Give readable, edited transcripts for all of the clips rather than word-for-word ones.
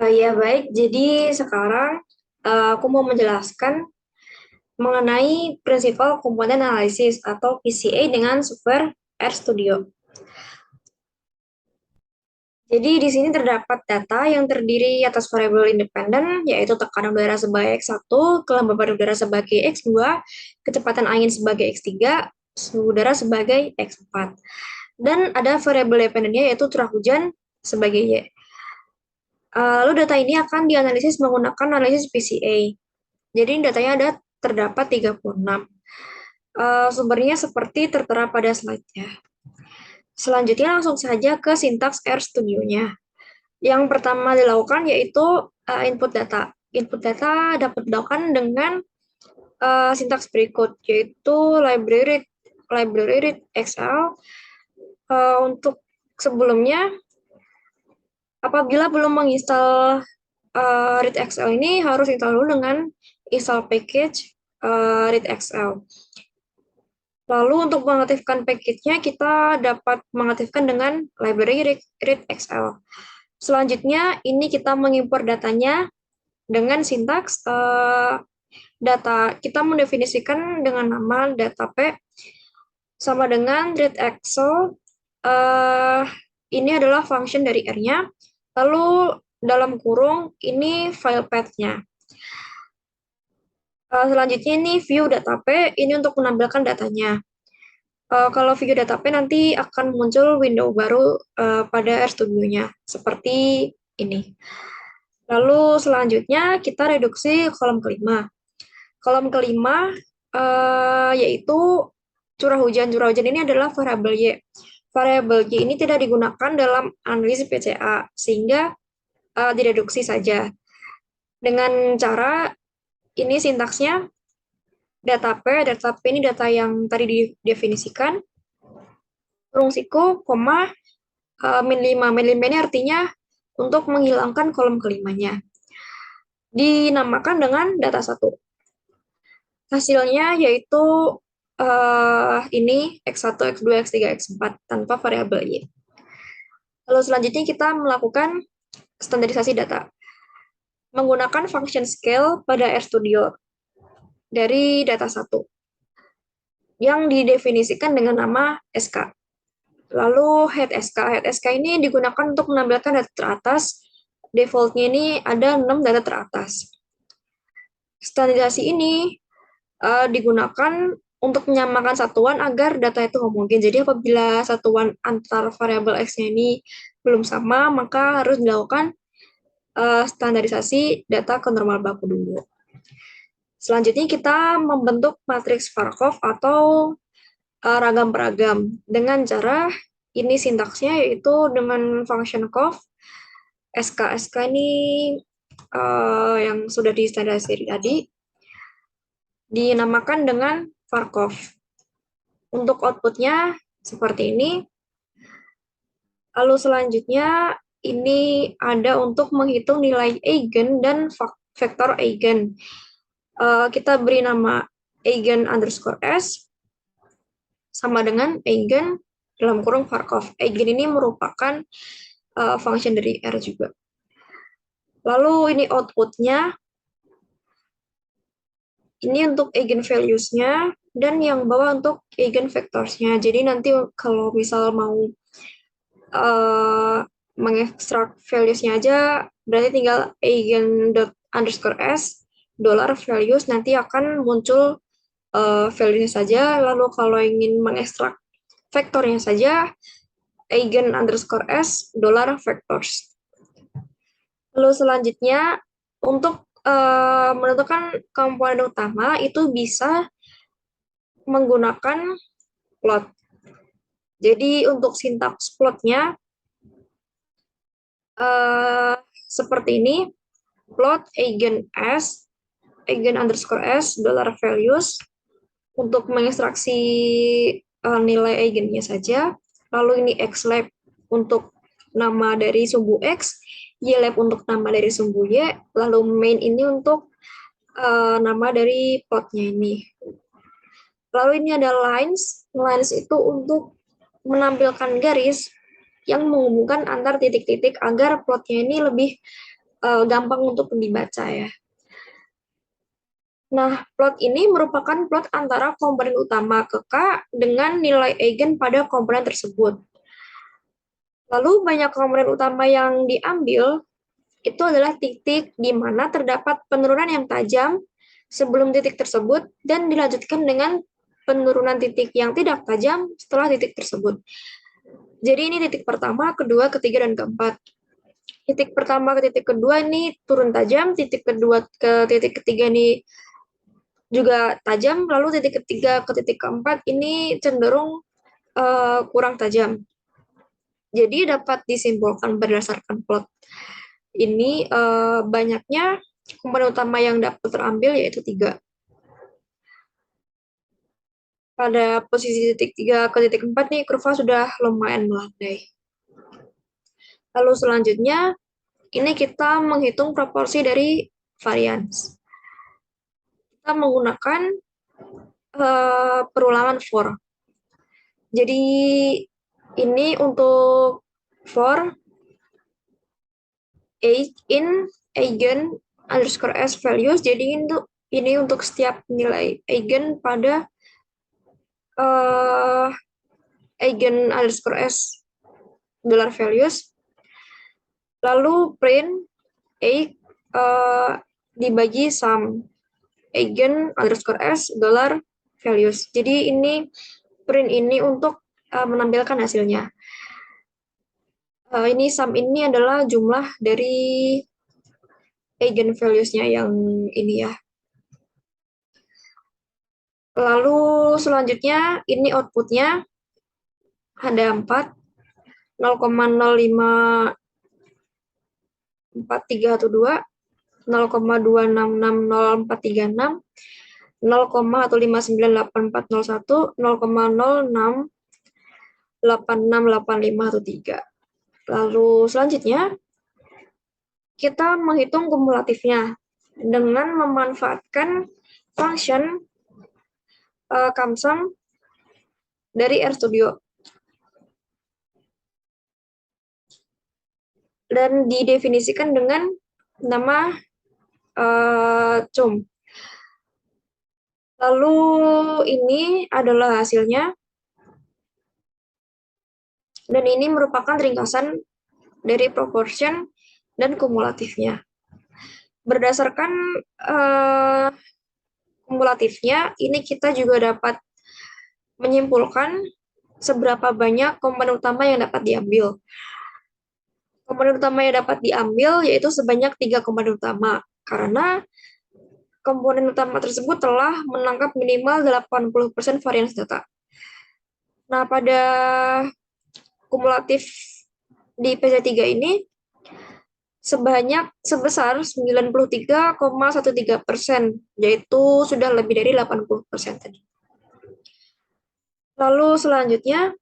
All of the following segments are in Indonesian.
Ya baik, jadi sekarang aku mau menjelaskan mengenai prinsipal komponen analisis atau PCA dengan software RStudio. Jadi di sini terdapat data yang terdiri atas variabel independen, yaitu tekanan udara sebagai X1, kelembaban udara sebagai X2, kecepatan angin sebagai X3, suhu udara sebagai X4. Dan ada variabel dependennya yaitu curah hujan sebagai Y. Lalu data ini akan dianalisis menggunakan analisis PCA. Jadi datanya ada terdapat 36. Sumbernya seperti tertera pada slide-nya. Selanjutnya langsung saja ke sintaks RStudio-nya. Yang pertama dilakukan yaitu input data. Input data dapat dilakukan dengan sintaks berikut, yaitu library read XL. Untuk sebelumnya, apabila belum menginstal read XL ini, harus install dulu dengan install package read XL. Lalu untuk mengaktifkan package-nya, kita dapat mengaktifkan dengan library read XL. Selanjutnya, ini kita mengimpor datanya dengan sintaks data. Kita mendefinisikan dengan nama data P sama dengan read XL. Ini adalah function dari R-nya. Lalu dalam kurung, ini file path-nya. Selanjutnya ini view data P, ini untuk menampilkan datanya. Kalau view data P nanti akan muncul window baru pada RStudio-nya, seperti ini. Lalu selanjutnya kita reduksi kolom kelima. Kolom kelima yaitu curah hujan. Curah hujan ini adalah variabel Y. Variabel Y ini tidak digunakan dalam analisis PCA, sehingga direduksi saja. Dengan cara ini sintaksnya data P ini data yang tadi didefinisikan, kurung siku, koma, min 5. Min 5 ini artinya untuk menghilangkan kolom kelimanya. Dinamakan dengan data 1. Hasilnya yaitu ini X1, X2, X3, X4 tanpa variabel Y. Lalu selanjutnya kita melakukan standarisasi data. Menggunakan function scale pada RStudio dari data 1 yang didefinisikan dengan nama SK. Lalu head SK. Head SK ini digunakan untuk menampilkan data teratas. Defaultnya ini ada 6 data teratas. Standarisasi ini digunakan untuk menyamakan satuan agar data itu homogen. Jadi apabila satuan antar variabel X-nya ini belum sama, maka harus dilakukan standarisasi data ke normal baku dulu. Selanjutnya kita membentuk matriks Markov atau ragam peragam dengan cara ini sintaksnya yaitu dengan function conv SK. SK ini yang sudah distandarisasi tadi dinamakan dengan Markov. Untuk outputnya seperti ini. Lalu selanjutnya ini ada untuk menghitung nilai eigen dan vektor eigen. Kita beri nama eigen underscore s sama dengan eigen dalam kurung Markov. Eigen ini merupakan function dari R juga. Lalu ini outputnya. Ini untuk eigen values-nya dan yang bawah untuk eigen vectors-nya. Jadi nanti kalau misal mau mengekstrak values-nya aja, berarti tinggal eigen underscore s dollar values nanti akan muncul value-nya saja. Lalu kalau ingin mengekstrak vektornya saja, eigen underscore s dollar vectors. Lalu selanjutnya untuk menentukan komponen utama itu bisa menggunakan plot. Jadi untuk sintaks plotnya seperti ini, plot eigen s, eigen underscore s, dollar values, untuk mengekstraksi nilai eigennya saja. Lalu ini xlab untuk nama dari sumbu x, ylab untuk nama dari sumbu y, lalu main ini untuk nama dari plotnya ini. Lalu ini ada lines. Lines itu untuk menampilkan garis yang menghubungkan antar titik-titik agar plotnya ini lebih gampang untuk dibaca ya. Nah, plot ini merupakan plot antara komponen utama ke K dengan nilai eigen pada komponen tersebut. Lalu banyak komponen utama yang diambil itu adalah titik di mana terdapat penurunan yang tajam sebelum titik tersebut dan dilanjutkan dengan penurunan titik yang tidak tajam setelah titik tersebut. Jadi ini titik pertama, kedua, ketiga, dan keempat. Titik pertama ke titik kedua ini turun tajam, titik kedua ke titik ketiga ini juga tajam, lalu titik ketiga ke titik keempat ini cenderung kurang tajam. Jadi dapat disimpulkan berdasarkan plot ini banyaknya komponen utama yang dapat terambil yaitu 3. Pada posisi titik 3 ke titik 4 nih kurva sudah lumayan melandai. Lalu selanjutnya ini kita menghitung proporsi dari varians. Kita menggunakan perulangan for. Jadi ini untuk for in eigen underscore s values. Jadi ini untuk setiap nilai eigen pada eigen underscore s dollar values. Lalu print dibagi sum eigen underscore s dollar values. Jadi ini print ini untuk menampilkan hasilnya. Ini sum ini adalah jumlah dari eigen values-nya yang ini ya. Lalu selanjutnya ini output-nya ada 4, 0,054312, 0,2660436, 0,1598401, 0,06868513. Lalu selanjutnya kita menghitung kumulatifnya dengan memanfaatkan function CumSum dari RStudio. Dan didefinisikan dengan nama cum. Lalu ini adalah hasilnya. Dan ini merupakan ringkasan dari proportion dan kumulatifnya. Berdasarkan kumulatifnya, ini kita juga dapat menyimpulkan seberapa banyak komponen utama yang dapat diambil. Komponen utama yang dapat diambil yaitu sebanyak 3 komponen utama, karena komponen utama tersebut telah menangkap minimal 80% varians data. Nah, pada kumulatif di PC3 ini sebesar 93,13%, yaitu sudah lebih dari 80% tadi. Lalu selanjutnya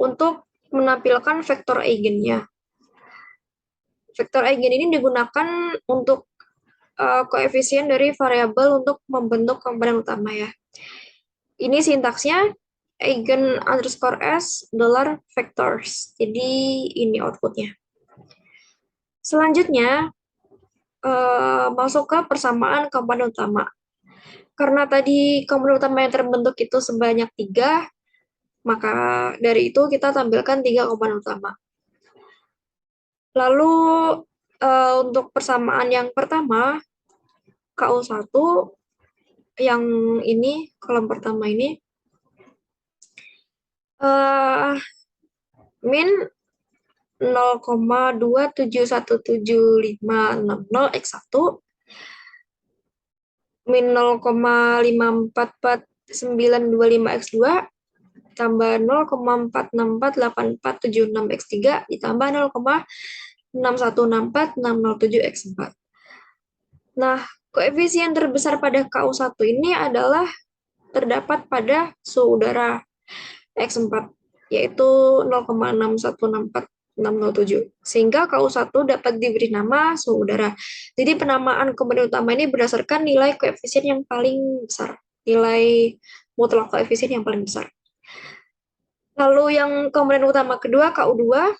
untuk menampilkan vektor eigennya. Vektor eigen ini digunakan untuk koefisien dari variabel untuk membentuk komponen utama ya. Ini sintaksnya eigen underscore s dollar vectors. Jadi ini outputnya. Selanjutnya masuk ke persamaan komponen utama. Karena tadi komponen utama yang terbentuk itu sebanyak 3, maka dari itu kita tampilkan 3 komponen utama. Lalu untuk persamaan yang pertama, KU1 yang ini, kolom pertama ini, min 0,2717560x1, min 0,5449925x2, tambah 0,4648476x3, ditambah 0,6164607x4. Nah, koefisien terbesar pada KU1 ini adalah terdapat pada suhu udara X4, yaitu 0,6164607. Sehingga KU1 dapat diberi nama suhu udara. Jadi penamaan komponen utama ini berdasarkan nilai koefisien yang paling besar. Nilai mutlak koefisien yang paling besar. Lalu yang komponen utama kedua, KU2,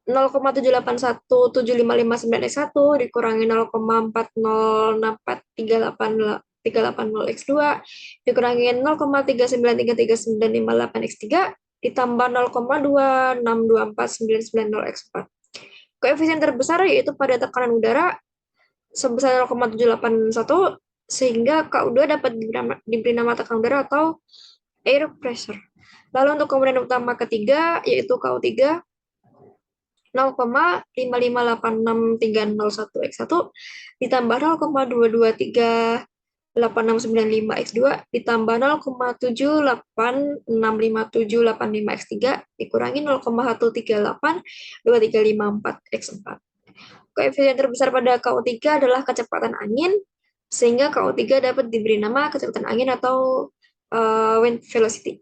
0,7817559x1 dikurangi 0,4064380x2 dikurangi 0,3933958x3 ditambah 0,2624990x4. Koefisien terbesar yaitu pada tekanan udara sebesar 0,781 sehingga K2 dapat diberi nama tekanan udara atau air pressure. Lalu untuk komponen utama ketiga yaitu KO3 0,55863001x1 ditambah 0,2238695x2 ditambah 0,786575x3 dikurangi 0,1382354x4. Koefisien terbesar pada KO3 adalah kecepatan angin, sehingga KO3 dapat diberi nama kecepatan angin atau wind velocity.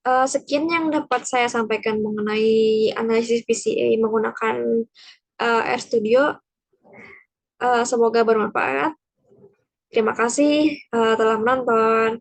Sekian yang dapat saya sampaikan mengenai analisis PCA menggunakan RStudio. Semoga bermanfaat. Terima kasih telah menonton.